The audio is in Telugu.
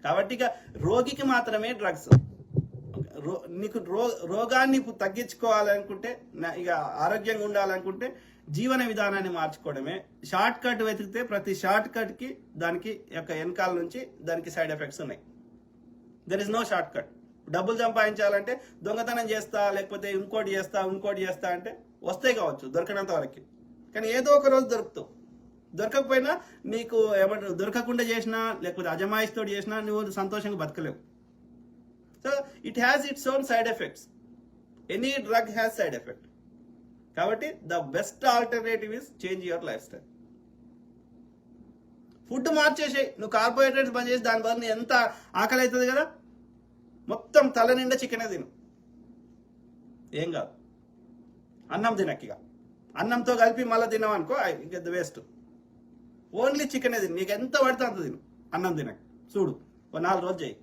కాబట్టి ఇక రోగికి మాత్రమే డ్రగ్స్. నీకు రోగాన్ని తగ్గించుకోవాలనుకుంటే, ఇక ఆరోగ్యంగా ఉండాలనుకుంటే జీవన విధానాన్ని మార్చుకోవడమే. షార్ట్ కట్ వెతికితే ప్రతి షార్ట్ కట్కి దానికి యొక్క వెనకాల నుంచి దానికి సైడ్ ఎఫెక్ట్స్ ఉన్నాయి. There is no shortcut. డబ్బులు సంపాదించాలంటే దొంగతనం చేస్తా, లేకపోతే ఇంకోటి చేస్తా అంటే వస్తాయి కావచ్చు దొరకనంత వరకు, కానీ ఏదో ఒక రోజు దొరుకుతావు. దొరకకపోయినా నీకు ఏమంటారు, దొరకకుండా చేసినా లేకపోతే అజమాయిషితో చేసినా నువ్వు సంతోషంగా బతకలేవు. So it has its own side effects. Any drug has side effect. కాబట్టి the best alternative is change your lifestyle. Food మార్చేసాయి, నువ్వు కార్బోహైడ్రేట్స్ బంద్ చేసి దాని బదులు ఎంత ఆకలి అవుతుంది కదా, మొత్తం తల నిండా చికెనే తిను, ఏం కాదు. అన్నం తినక్కిగా, అన్నంతో కలిపి మళ్ళీ తినవనుకో ఇక వేస్ట్. ఓన్లీ చికెనే తిను, నీకు ఎంత పడితే అంత తిను, అన్నం తినక చూడు, 4 రోజులు చేయి.